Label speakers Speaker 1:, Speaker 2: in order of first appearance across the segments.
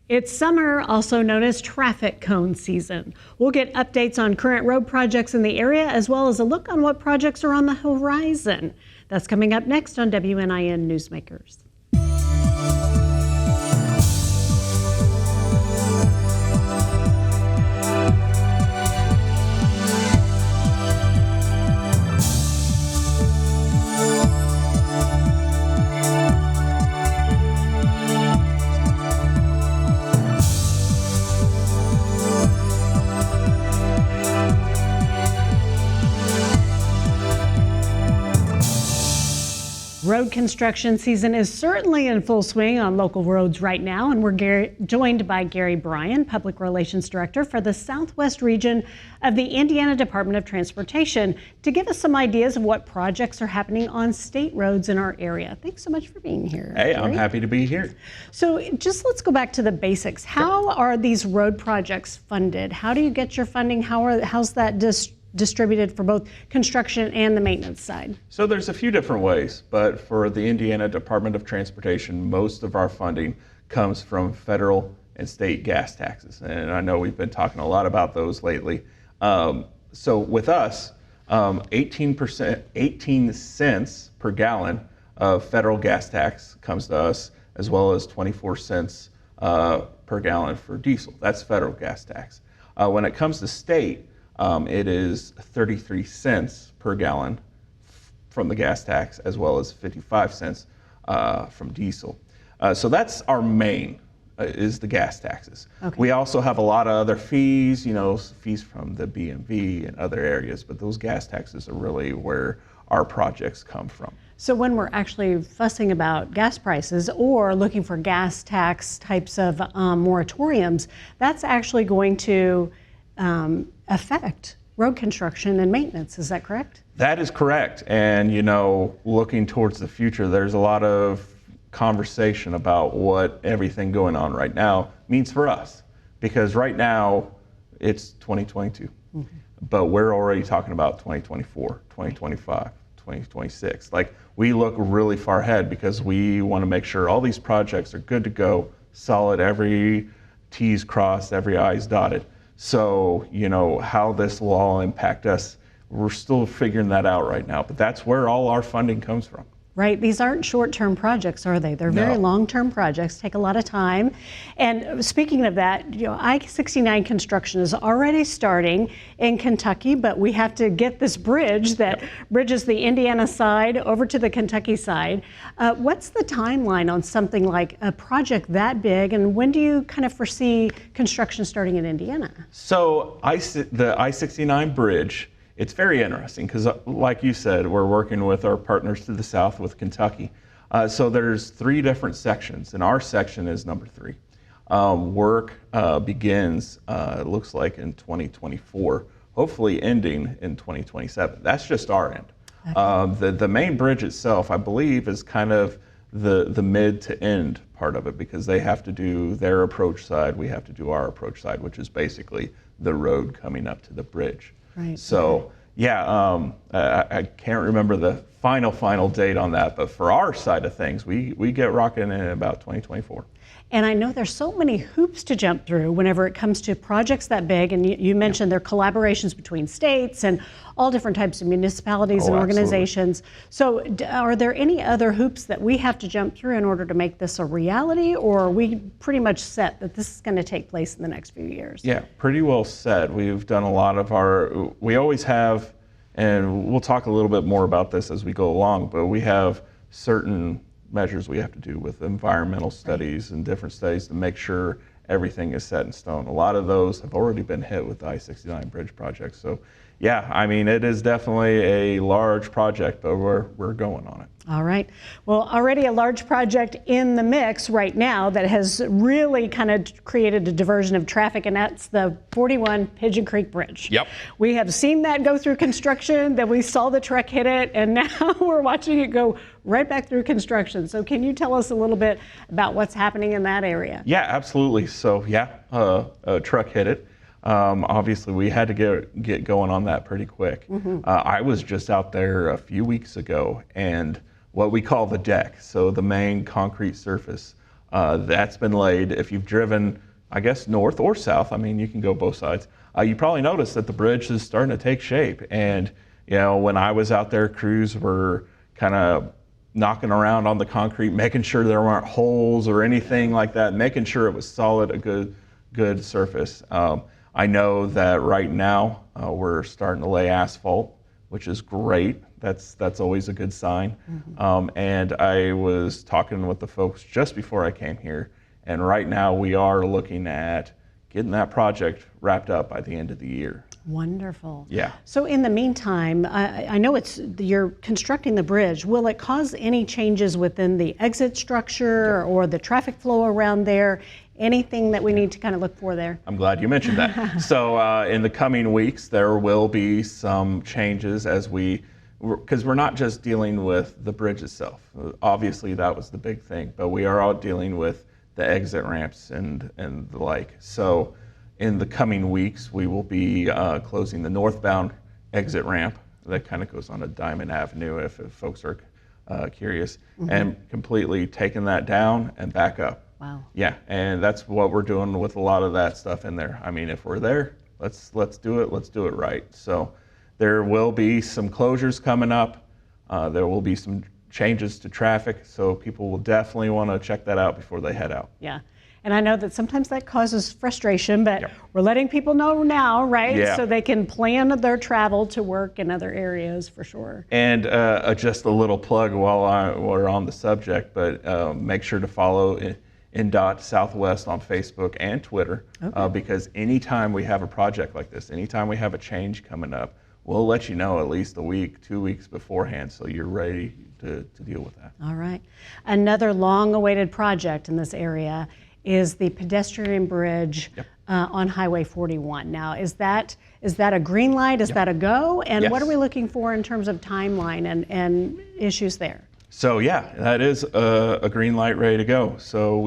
Speaker 1: It's summer, also known as traffic cone season. We'll get updates on current road projects in the area, as well as a look on what projects are on the horizon. That's coming up next on WNIN Newsmakers. Road construction season is certainly in full swing on local roads right now, and we're joined by Gary Bryan, Public Relations Director for the Southwest region of the Indiana Department of Transportation, to give us some ideas of what projects are happening on state roads in our area. Thanks so much for being here.
Speaker 2: Hey,
Speaker 1: Gary.
Speaker 2: I'm happy to be here.
Speaker 1: So just let's go back to the basics. How are these road projects funded? How do you get your funding? How's that distributed for both construction and the maintenance side?
Speaker 2: So there's a few different ways, but for the Indiana Department of Transportation, most of our funding comes from federal and state gas taxes. And I know we've been talking a lot about those lately. So with us, 18 cents per gallon of federal gas tax comes to us, as well as 24 cents per gallon for diesel. That's federal gas tax. When it comes to state, it is 33 cents per gallon from the gas tax, as well as 55 cents from diesel. So that's our main, is the gas taxes. Okay. We also have a lot of other fees, fees from the BMV and other areas, but those gas taxes are really where our projects come from.
Speaker 1: So when we're actually fussing about gas prices or looking for gas tax types of moratoriums, that's actually going to affect road construction and maintenance. Is that correct?
Speaker 2: That is correct. And, looking towards the future, there's a lot of conversation about what everything going on right now means for us. Because right now, it's 2022. Mm-hmm. But we're already talking about 2024, 2025, 2026. Like, we look really far ahead because we want to make sure all these projects are good to go, solid, every T's crossed, every I's dotted. So, how this will all impact us, we're still figuring that out right now, but that's where all our funding comes from.
Speaker 1: Right. These aren't short-term projects, are they? They're very long-term projects, take a lot of time. And speaking of that, I-69 construction is already starting in Kentucky, but we have to get this bridge that bridges the Indiana side over to the Kentucky side. What's the timeline on something like a project that big, and when do you kind of foresee construction starting in Indiana?
Speaker 2: So the I-69 bridge, it's very interesting because, like you said, we're working with our partners to the south with Kentucky. So there's 3 different sections, and our section is number 3. Work begins, it looks like, in 2024, hopefully ending in 2027. That's just our end. Okay. The main bridge itself, I believe, is kind of the mid to end part of it because they have to do their approach side, we have to do our approach side, which is basically the road coming up to the bridge. Right. So, I can't remember the final date on that, but for our side of things, we get rocking in about 2024.
Speaker 1: And I know there's so many hoops to jump through whenever it comes to projects that big, and you mentioned there are collaborations between states and all different types of municipalities and organizations. Absolutely. So are there any other hoops that we have to jump through in order to make this a reality, or are we pretty much set that this is going to take place in the next few years? Yeah,
Speaker 2: pretty well set. We've done a lot of we always have, and we'll talk a little bit more about this as we go along, but we have certain measures we have to do with environmental studies and different studies to make sure everything is set in stone. A lot of those have already been hit with the I-69 bridge project. So yeah, I mean, it is definitely a large project, but we're going on it.
Speaker 1: All right. Well, already a large project in the mix right now that has really kind of created a diversion of traffic, and that's the 41 Pigeon Creek Bridge.
Speaker 2: Yep.
Speaker 1: We have seen that go through construction, then we saw the truck hit it, and now we're watching it go right back through construction. So can you tell us a little bit about what's happening in that area?
Speaker 2: Yeah, absolutely. So a truck hit it. Obviously, we had to get going on that pretty quick. Mm-hmm. I was just out there a few weeks ago, and what we call the deck, so the main concrete surface, That's been laid. If you've driven, I guess, north or south, I mean, you can go both sides. You probably noticed that the bridge is starting to take shape. And, you know, when I was out there, crews were kind of knocking around on the concrete, making sure there weren't holes or anything like that, making sure it was solid, a good surface. I know that right now we're starting to lay asphalt, which is great. That's always a good sign. And I was talking with the folks just before I came here, and right now we are looking at getting that project wrapped up by the end of the year.
Speaker 1: Wonderful.
Speaker 2: Yeah.
Speaker 1: So in the meantime, I know you're constructing the bridge. Will it cause any changes within the exit structure or the traffic flow around there? Anything that we need to kind of look for there?
Speaker 2: I'm glad you mentioned that. So in the coming weeks, there will be some changes because we're not just dealing with the bridge itself. Obviously, that was the big thing, but we are all dealing with the exit ramps and the like. So in the coming weeks, we will be closing the northbound exit ramp that kind of goes on a Diamond Avenue if folks are curious, and completely taking that down and back up.
Speaker 1: Wow.
Speaker 2: Yeah, and that's what we're doing with a lot of that stuff in there. I mean, if we're there, let's do it. Let's do it right. So there will be some closures coming up. There will be some changes to traffic, so people will definitely want to check that out before they head out.
Speaker 1: Yeah. And I know that sometimes that causes frustration, but
Speaker 2: Yep.
Speaker 1: we're letting people know now, right?
Speaker 2: Yeah.
Speaker 1: So they can plan their travel to work in other areas for sure.
Speaker 2: And just a little plug while we're on the subject, but make sure to follow NDOT Southwest on Facebook and Twitter, because anytime we have a project like this, anytime we have a change coming up, we'll let you know at least a week, 2 weeks beforehand, so you're ready to deal with that.
Speaker 1: All right. Another long-awaited project in this area is the pedestrian bridge on Highway 41. Now, is that a green light? Is that a go? And what are we looking for in terms of timeline and issues there?
Speaker 2: So yeah, that is a green light ready to go. So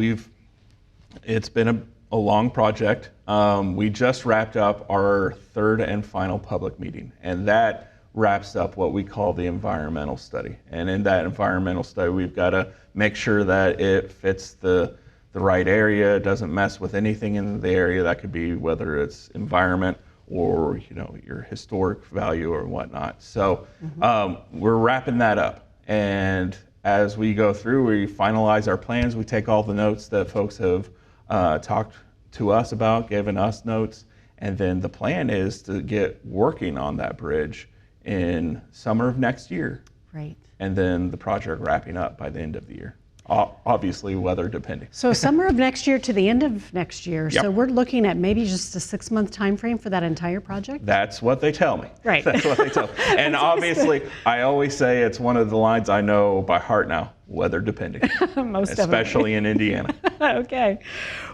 Speaker 2: it's been a long project. We just wrapped up our third and final public meeting, and that wraps up what we call the environmental study. And in that environmental study, we've got to make sure that it fits the right area, it doesn't mess with anything in the area. That could be whether it's environment or your historic value or whatnot. So we're wrapping that up. And as we go through, we finalize our plans. We take all the notes that folks have talked to us about, given us notes, and then the plan is to get working on that bridge in summer of next year.
Speaker 1: Great.
Speaker 2: And then the project wrapping up by the end of the year. Obviously, weather depending.
Speaker 1: So summer of next year to the end of next year.
Speaker 2: Yep.
Speaker 1: So we're looking at maybe just a 6-month time frame for that entire project?
Speaker 2: That's what they tell me.
Speaker 1: Right.
Speaker 2: That's what they tell me. And obviously, I always say it's one of the lines I know by heart now, weather depending.
Speaker 1: Most
Speaker 2: especially in Indiana.
Speaker 1: Okay.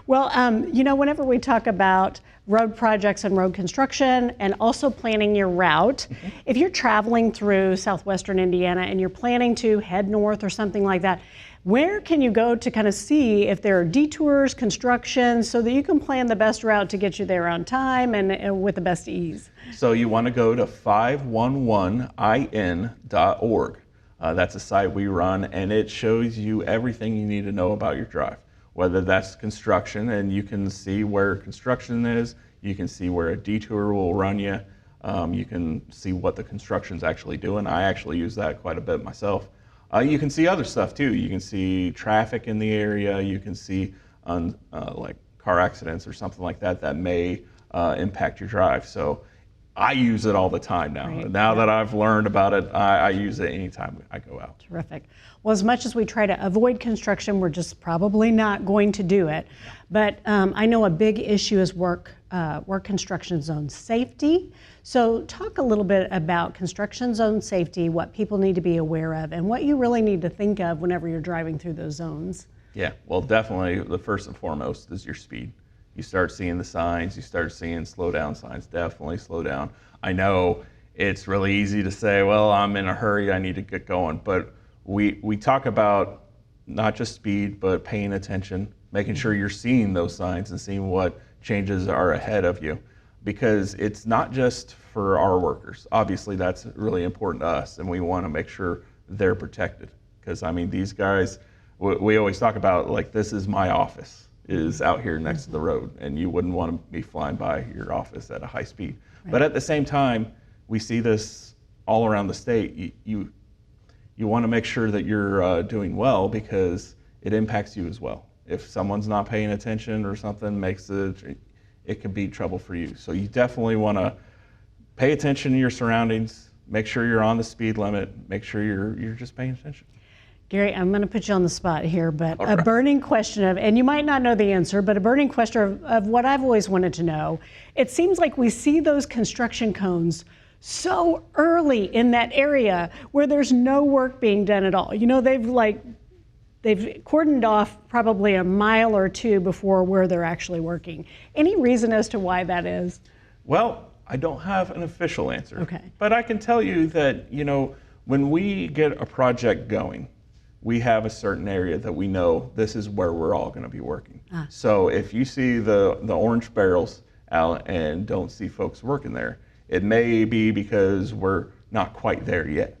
Speaker 1: Well, whenever we talk about road projects and road construction and also planning your route, if you're traveling through southwestern Indiana and you're planning to head north or something like that, where can you go to kind of see if there are detours, construction, so that you can plan the best route to get you there on time and with the best ease?
Speaker 2: So you want to go to 511in.org. That's a site we run, and it shows you everything you need to know about your drive, whether that's construction, and you can see where construction is, you can see where a detour will run you, you can see what the construction's actually doing. I actually use that quite a bit myself. You can see other stuff too. You can see traffic in the area. You can see like car accidents or something like that may impact your drive. So I use it all the time now.
Speaker 1: Right.
Speaker 2: Now that I've learned about it, I use it anytime I go out.
Speaker 1: Terrific. Well, as much as we try to avoid construction, we're just probably not going to do it. But I know a big issue is work construction zone safety. So talk a little bit about construction zone safety, what people need to be aware of, and what you really need to think of whenever you're driving through those zones.
Speaker 2: Yeah, well, definitely the first and foremost is your speed. You start seeing the signs, you start seeing slow down signs, definitely slow down. I know it's really easy to say, well, I'm in a hurry, I need to get going, but we talk about not just speed, but paying attention, making sure you're seeing those signs and seeing what changes are ahead of you. Because it's not just for our workers. Obviously, that's really important to us, and we want to make sure they're protected. Because, I mean, these guys We always talk about, like, this is my office is out here next to the road, and you wouldn't want to be flying by your office at a high speed. Right. But at the same time, we see this all around the state. You want to make sure that you're doing well, because it impacts you as well. If someone's not paying attention or something it could be trouble for you. So you definitely want to pay attention to your surroundings, make sure you're on the speed limit, make sure you're just paying attention.
Speaker 1: Gary, I'm going to put you on the spot here, but a burning question and you might not know the answer, but a burning question of what I've always wanted to know. It seems like we see those construction cones so early in that area where there's no work being done at all. They've cordoned off probably a mile or two before where they're actually working. Any reason as to why that is?
Speaker 2: Well, I don't have an official answer.
Speaker 1: Okay.
Speaker 2: But I can tell you that, when we get a project going, we have a certain area that we know this is where we're all going to be working. So if you see the orange barrels out and don't see folks working there, it may be because we're not quite there yet.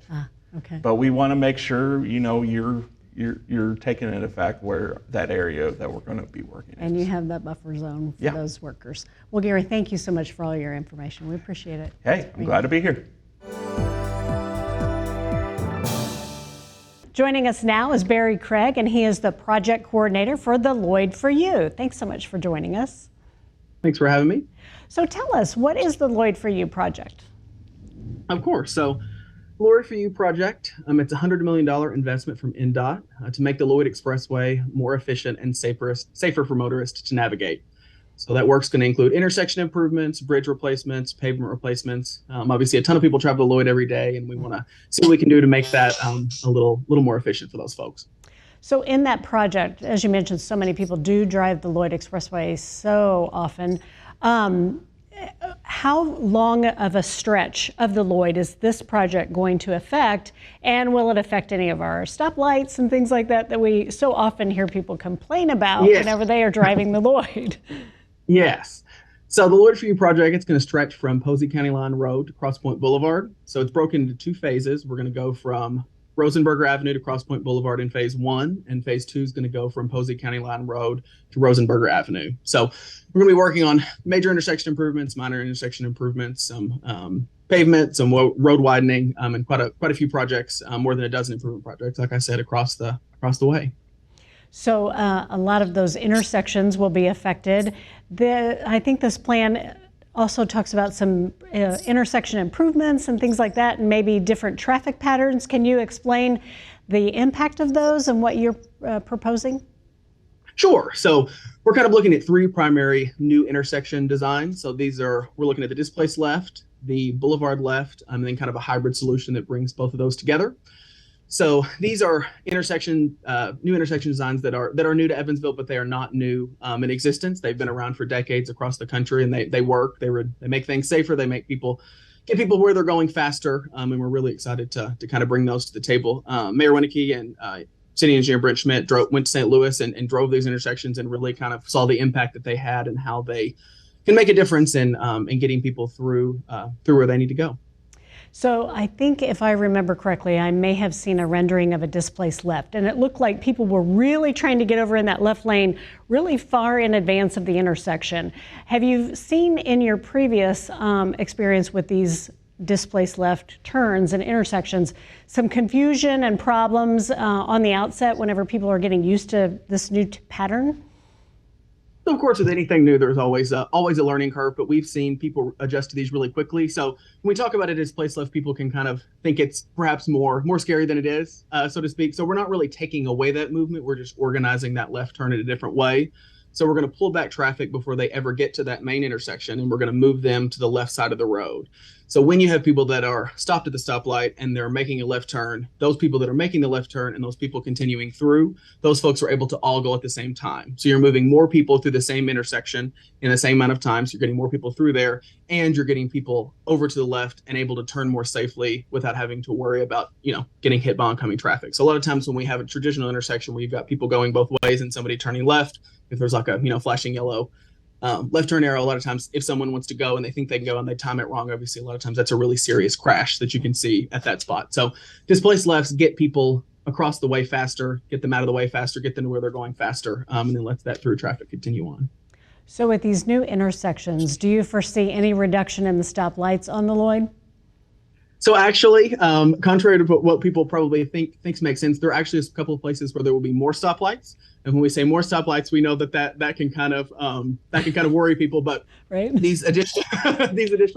Speaker 1: Okay.
Speaker 2: But we want to make sure, you're taking into effect where that area that we're going to be working
Speaker 1: and
Speaker 2: is.
Speaker 1: You have that buffer zone for those workers. Well, Gary, thank you so much for all your information. We appreciate it.
Speaker 2: Hey, I'm glad to be here.
Speaker 1: Joining us now is Barry Craig, and he is the project coordinator for the Lloyd for You. Thanks so much for joining us.
Speaker 3: Thanks for having me.
Speaker 1: So tell us, what is the Lloyd for You project?
Speaker 3: Of course. So Lloyd for You project, it's a $100 million investment from NDOT to make the Lloyd Expressway more efficient and safer for motorists to navigate. So that work's going to include intersection improvements, bridge replacements, pavement replacements. Obviously, a ton of people travel to Lloyd every day, and we want to see what we can do to make that a little more efficient for those folks.
Speaker 1: So in that project, as you mentioned, so many people do drive the Lloyd Expressway so often. How long of a stretch of the Lloyd is this project going to affect, and will it affect any of our stoplights and things like that we so often hear people complain about whenever they are driving the Lloyd?
Speaker 3: Yes. So the Lloyd for You project, it's going to stretch from Posey County Line Road to Cross Point Boulevard. So it's broken into two phases. We're going to go from Rosenberger Avenue to Cross Point Boulevard in phase 1, and phase 2 is going to go from Posey County Line Road to Rosenberger Avenue. So we're going to be working on major intersection improvements, minor intersection improvements, some pavement, some road widening, and quite a few projects, more than a dozen improvement projects, like I said, across the way.
Speaker 1: So a lot of those intersections will be affected. I think this plan also talks about some intersection improvements and things like that, and maybe different traffic patterns. Can you explain the impact of those and what you're proposing?
Speaker 3: Sure. So we're kind of looking at 3 primary new intersection designs. So we're looking at the displaced left, the boulevard left, and then kind of a hybrid solution that brings both of those together. So these are new intersection designs that are new to Evansville, but they are not new in existence. They've been around for decades across the country, and they work. They make things safer. They make get people where they're going faster, and we're really excited to kind of bring those to the table. Mayor Winnicke and City Engineer Brent Schmidt went to St. Louis and drove these intersections and really kind of saw the impact that they had and how they can make a difference in getting people through where they need to go.
Speaker 1: So I think if I remember correctly, I may have seen a rendering of a displaced left, and it looked like people were really trying to get over in that left lane really far in advance of the intersection. Have you seen in your previous experience with these displaced left turns and intersections some confusion and problems on the outset whenever people are getting used to this new pattern?
Speaker 3: So of course, with anything new, there's always a learning curve, but we've seen people adjust to these really quickly. So when we talk about it as displaced left, people can kind of think it's perhaps more scary than it is, so to speak. So we're not really taking away that movement. We're just organizing that left turn in a different way. So we're going to pull back traffic before they ever get to that main intersection, and we're going to move them to the left side of the road. So when you have people that are stopped at the stoplight and they're making a left turn, those people that are making the left turn and those people continuing through, those folks are able to all go at the same time. So you're moving more people through the same intersection in the same amount of time. So you're getting more people through there, and you're getting people over to the left and able to turn more safely without having to worry about, getting hit by oncoming traffic. So a lot of times when we have a traditional intersection where you've got people going both ways and somebody turning left, if there's like a, flashing yellow left turn arrow, a lot of times if someone wants to go and they think they can go and they time it wrong, obviously a lot of times that's a really serious crash that you can see at that spot. So displaced lefts get people across the way faster, get them out of the way faster, get them to where they're going faster, and then lets that through traffic continue on.
Speaker 1: So with these new intersections, do you foresee any reduction in the stoplights on the Lloyd?
Speaker 3: So actually, contrary to what people probably thinks makes sense, there actually is a couple of places where there will be more stoplights. And when we say more stoplights, we know that can kind of worry people. But
Speaker 1: right.
Speaker 3: these additional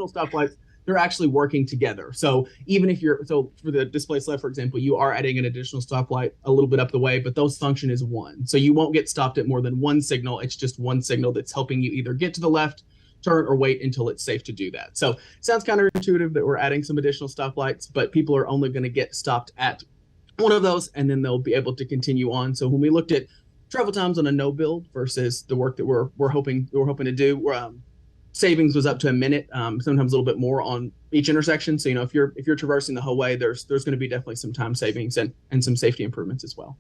Speaker 3: stoplights, they're actually working together. So even if so for the displaced left, for example, you are adding an additional stoplight a little bit up the way, but those function as one. So you won't get stopped at more than one signal. It's just one signal that's helping you either get to the left, turn, or wait until it's safe to do that. So it sounds counterintuitive that we're adding some additional stoplights, but people are only going to get stopped at one of those, and then they'll be able to continue on. So when we looked at travel times on a no build versus the work that we're hoping to do, savings was up to a minute, sometimes a little bit more on each intersection. So if you're traversing the whole way, there's going to be definitely some time savings and some safety improvements as well.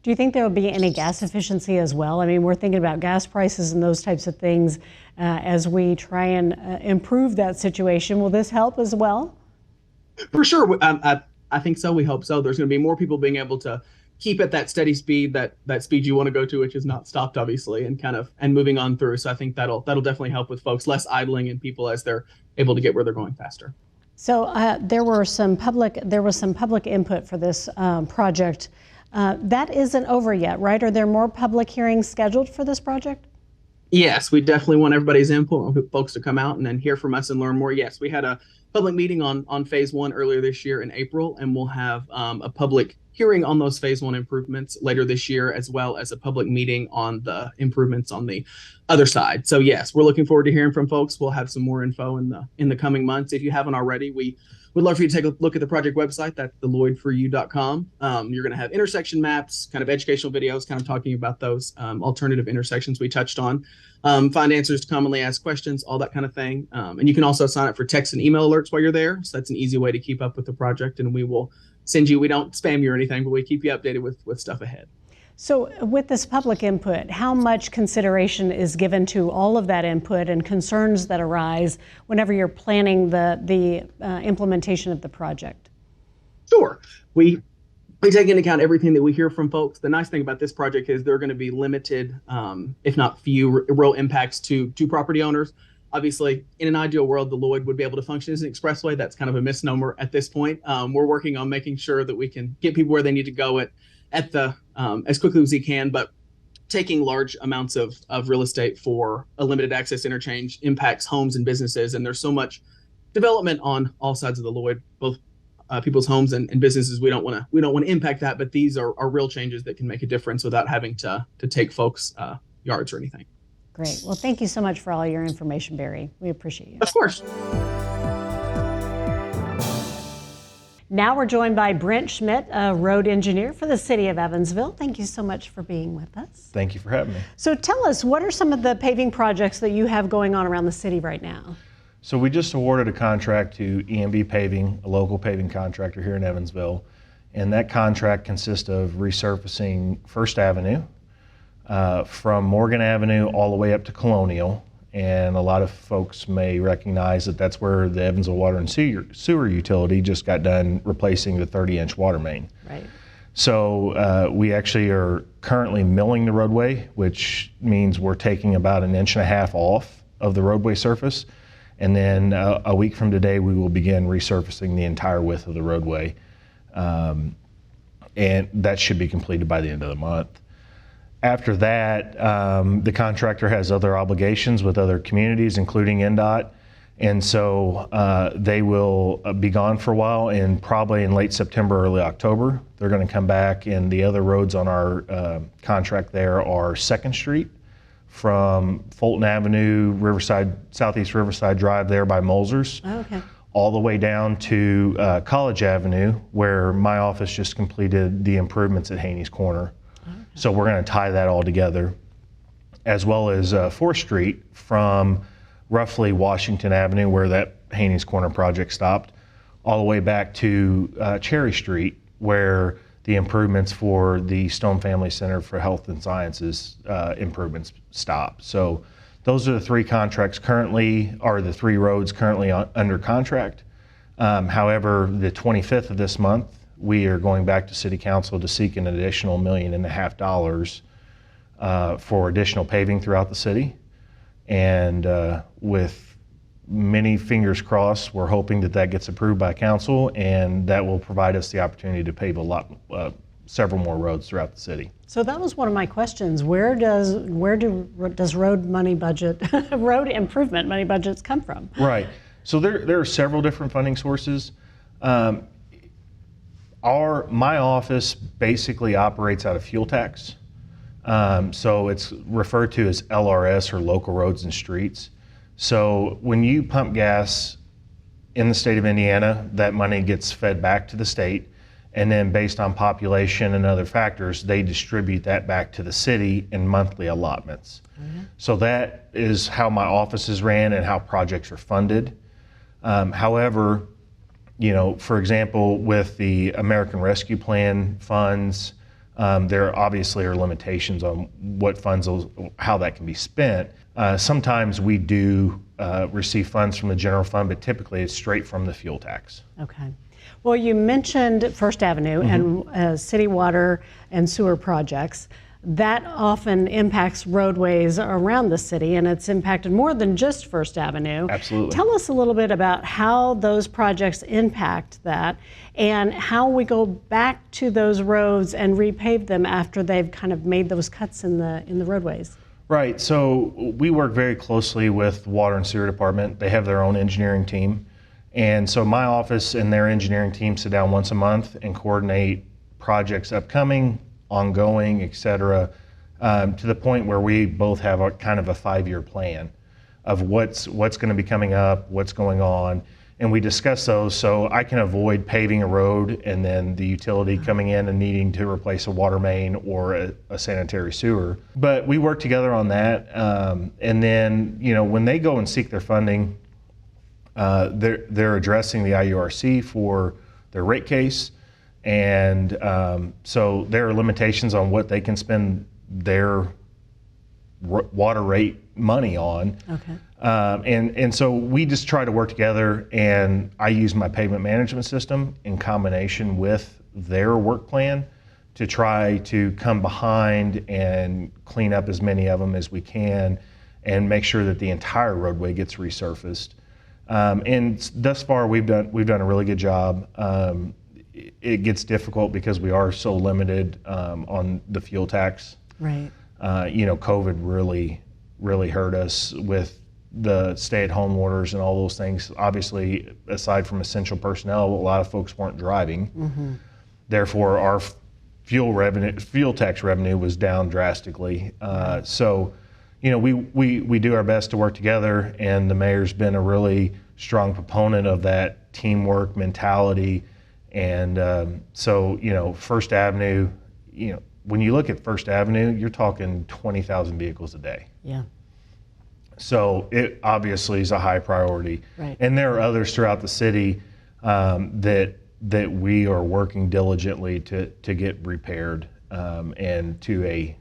Speaker 1: Do you think there will be any gas efficiency as well? I mean, we're thinking about gas prices and those types of things as we try and improve that situation. Will this help as well?
Speaker 3: For sure. I think so. We hope so. There's going to be more people being able to keep at that steady speed, that speed you want to go to, which is not stopped, obviously, and moving on through. So I think that'll definitely help with folks, less idling and people as they're able to get where they're going faster.
Speaker 1: So there was some public input for this project. That isn't over yet, right? Are there more public hearings scheduled for this project?
Speaker 3: Yes, we definitely want everybody's input, folks to come out and then hear from us and learn more. Yes, we had a public meeting on phase one earlier this year in April, and we'll have a public hearing on those phase one improvements later this year, as well as a public meeting on the improvements on the other side. So yes, we're looking forward to hearing from folks. We'll have some more info in the coming months. If you haven't already, we would love for you to take a look at the project website. That's theLloydForYou.com. You're going to have intersection maps, kind of educational videos, kind of talking about those alternative intersections we touched on. Find answers to commonly asked questions, all that kind of thing. And you can also sign up for text and email alerts while you're there. So that's an easy way to keep up with the project. And we will send you, we don't spam you or anything, but we keep you updated with stuff ahead.
Speaker 1: So with this public input, how much consideration is given to all of that input and concerns that arise whenever you're planning the implementation of the project?
Speaker 3: Sure. We take into account everything that we hear from folks. The nice thing about this project is there are going to be limited, if not few, real impacts to property owners. Obviously, in an ideal world, the Lloyd would be able to function as an expressway. That's kind of a misnomer at this point. We're working on making sure that we can get people where they need to go at the as quickly as we can, but taking large amounts of real estate for a limited access interchange impacts homes and businesses. And there's so much development on all sides of the Lloyd, both people's homes and businesses. We don't want to impact that, but these are real changes that can make a difference without having to take folks' yards or anything.
Speaker 1: Great. Well, thank you so much for all your information, Barry. We appreciate you.
Speaker 3: Of course.
Speaker 1: Now we're joined by Brent Schmidt, a road engineer for the city of Evansville. Thank you so much for being with us.
Speaker 4: Thank you for having me.
Speaker 1: So tell us, what are some of the paving projects that you have going on around the city right now?
Speaker 4: So we just awarded a contract to EMB Paving, a local paving contractor here in Evansville. And that contract consists of resurfacing First Avenue from Morgan Avenue all the way up to Colonial. And a lot of folks may recognize that that's where the Evansville Water and Sewer Utility just got done replacing the 30-inch water main.
Speaker 1: Right.
Speaker 4: So we actually are currently milling the roadway, which means we're taking about 1.5 inches off of the roadway surface. And then a week from today, we will begin resurfacing the entire width of the roadway. And that should be completed by the end of the month. After that, the contractor has other obligations with other communities, including NDOT. And so they will be gone for a while, and probably in late September, early October, they're going to come back. And the other roads on our contract there are 2nd Street from Fulton Avenue, Southeast Riverside Drive there by Molzer's,
Speaker 1: Okay.
Speaker 4: all the way down to College Avenue, where my office just completed the improvements at Haney's Corner. So we're going to tie that all together, as well as 4th Street from roughly Washington Avenue, where that Haney's Corner project stopped, all the way back to Cherry Street, where the improvements for the Stone Family Center for Health and Sciences improvements stop. So those are the 3 contracts currently, or the 3 roads currently under contract. However, the 25th of this month, we are going back to City Council to seek an additional $1.5 million for additional paving throughout the city. And with many fingers crossed, we're hoping that that gets approved by council, and that will provide us the opportunity to pave several more roads throughout the city.
Speaker 1: So that was one of my questions. Where does road money budget, road improvement money budgets come from?
Speaker 4: Right. So there are several different funding sources. My office basically operates out of fuel tax. So it's referred to as LRS, or local roads and streets. So when you pump gas in the state of Indiana, that money gets fed back to the state, and then based on population and other factors, they distribute that back to the city in monthly allotments. Mm-hmm. So that is how my office is ran and how projects are funded. However, for example, with the American Rescue Plan funds, there obviously are limitations on what funds, how that can be spent. Sometimes we do receive funds from the general fund, but typically it's straight from the fuel tax.
Speaker 1: Okay. Well, you mentioned First Avenue and city water and sewer projects. That often impacts roadways around the city, and it's impacted more than just First Avenue.
Speaker 4: Absolutely.
Speaker 1: Tell us a little bit about how those projects impact that and how we go back to those roads and repave them after they've kind of made those cuts in the roadways.
Speaker 4: Right. So we work very closely with the Water and Sewer Department. They have their own engineering team. And so my office and their engineering team sit down once a month and coordinate projects upcoming, ongoing, et cetera, to the point where we both have a kind of a 5-year plan of what's going to be coming up, what's going on, and we discuss those so I can avoid paving a road and then the utility coming in and needing to replace a water main or a sanitary sewer. But we work together on that, and then when they go and seek their funding, they're addressing the IURC for their rate case. And so there are limitations on what they can spend their water rate money on.
Speaker 1: Okay.
Speaker 4: And so we just try to work together, and I use my pavement management system in combination with their work plan to try to come behind and clean up as many of them as we can and make sure that the entire roadway gets resurfaced. And thus far we've done a really good job. It gets difficult because we are so limited on the fuel tax.
Speaker 1: Right.
Speaker 4: COVID really hurt us with the stay-at-home orders and all those things. Obviously, aside from essential personnel, a lot of folks weren't driving. Mm-hmm. Therefore, our fuel tax revenue was down drastically. So, we do our best to work together, and the mayor's been a really strong proponent of that teamwork mentality. And so, First Avenue, when you look at First Avenue, you're talking 20,000 vehicles a day.
Speaker 1: Yeah.
Speaker 4: So it obviously is a high priority.
Speaker 1: Right.
Speaker 4: And there are others throughout the city that we are working diligently to get repaired and to a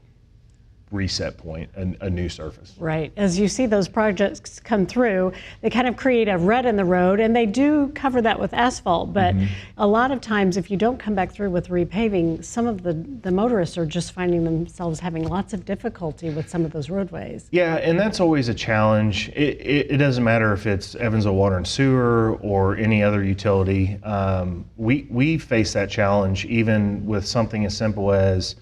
Speaker 4: reset point, a new surface.
Speaker 1: Right. As you see those projects come through, they kind of create a rut in the road, and they do cover that with asphalt. But a lot of times, if you don't come back through with repaving, some of the motorists are just finding themselves having lots of difficulty with some of those roadways.
Speaker 4: Yeah, and that's always a challenge. It doesn't matter if it's Evansville Water and Sewer or any other utility. We face that challenge even with something as simple as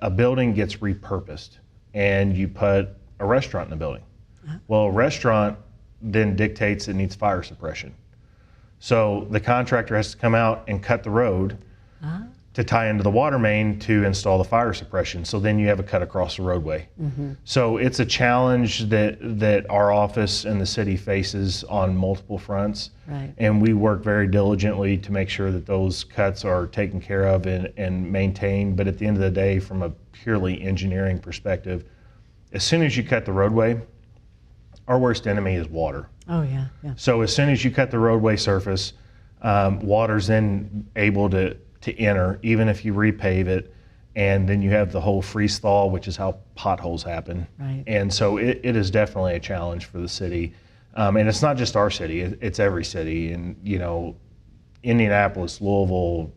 Speaker 4: a building gets repurposed and you put a restaurant in the building. Well, a restaurant then dictates it needs fire suppression. So the contractor has to come out and cut the road to tie into the water main to install the fire suppression. So then you have a cut across the roadway. So it's a challenge that our office and the city faces on multiple fronts.
Speaker 1: Right.
Speaker 4: And we work very diligently to make sure that those cuts are taken care of and maintained. But at the end of the day, from a purely engineering perspective, as soon as you cut the roadway, our worst enemy is water.
Speaker 1: Oh, yeah.
Speaker 4: So as soon as you cut the roadway surface, water's then able to enter, even if you repave it, and then you have the whole freeze thaw, which is how potholes happen.
Speaker 1: Right.
Speaker 4: And so it is definitely a challenge for the city. And it's not just our city, it's every city. And, Indianapolis, Louisville,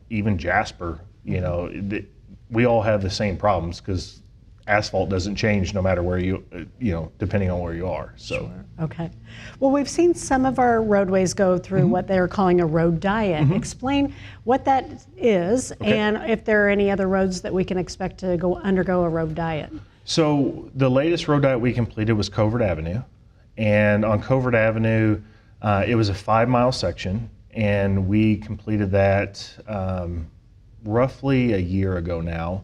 Speaker 4: even Jasper, we all have the same problems because asphalt doesn't change no matter where depending on where you are. So.
Speaker 1: Sure. Okay. Well, we've seen some of our roadways go through what they're calling a road diet. Explain what that is and if there are any other roads that we can expect to undergo a road diet.
Speaker 4: So the latest road diet we completed was Covert Avenue. And on Covert Avenue, it was a 5-mile section, and we completed that roughly a year ago now.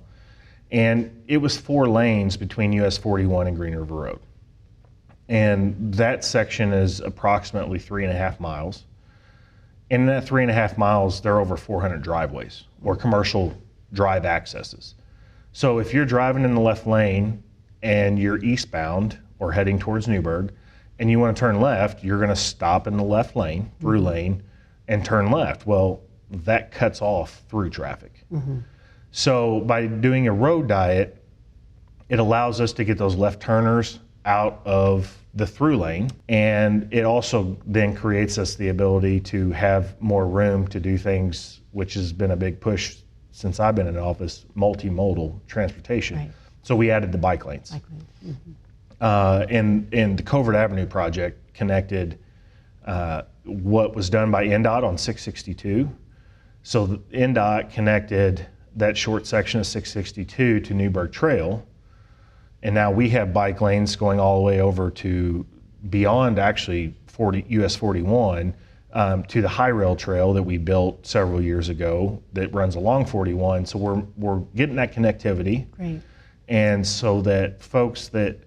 Speaker 4: And it was 4 lanes between US 41 and Green River Road. And that section is approximately 3.5 miles. And in that 3.5 miles, there are over 400 driveways or commercial drive accesses. So if you're driving in the left lane and you're eastbound or heading towards Newburgh and you want to turn left, you're going to stop in the left lane, through lane, and turn left. Well, that cuts off through traffic. So by doing a road diet, it allows us to get those left turners out of the through lane, and it also then creates us the ability to have more room to do things, which has been a big push since I've been in office, multimodal transportation.
Speaker 1: Right.
Speaker 4: So we added the bike lanes. And the Covert Avenue project connected what was done by NDOT on 662. So the NDOT connected that short section of 662 to Newburgh Trail. And now we have bike lanes going all the way over to beyond actually US 41 to the high rail trail that we built several years ago that runs along 41. So we're getting that connectivity.
Speaker 1: Great.
Speaker 4: And so that folks that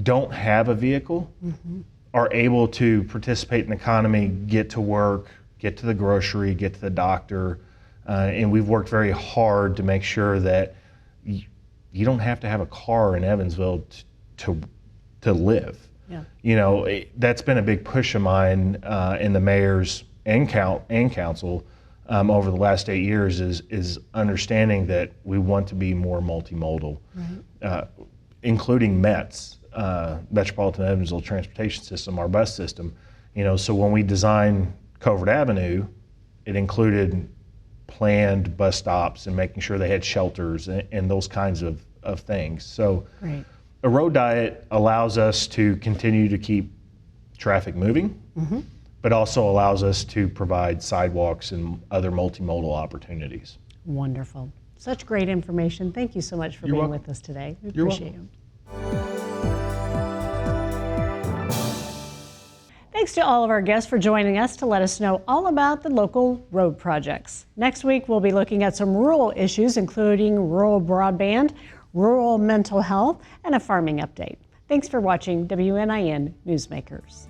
Speaker 4: don't have a vehicle are able to participate in the economy, get to work, get to the grocery, get to the doctor. And we've worked very hard to make sure that you don't have to have a car in Evansville to live.
Speaker 1: Yeah.
Speaker 4: That's been a big push of mine in the mayor's and council over the last 8 years is understanding that we want to be more multimodal, including METS, Metropolitan Evansville Transportation System, our bus system. So when we designed Covert Avenue, it included planned bus stops and making sure they had shelters and those kinds of things. So
Speaker 1: Great.
Speaker 4: a road diet allows us to continue to keep traffic moving, but also allows us to provide sidewalks and other multimodal opportunities.
Speaker 1: Wonderful. Such great information. Thank you so much for being
Speaker 4: welcome.
Speaker 1: with us today. We
Speaker 4: You're
Speaker 1: appreciate
Speaker 4: welcome.
Speaker 1: you. Thanks to all of our guests for joining us to let us know all about the local road projects. Next week, we'll be looking at some rural issues, including rural broadband, rural mental health, and a farming update. Thanks for watching WNIN Newsmakers.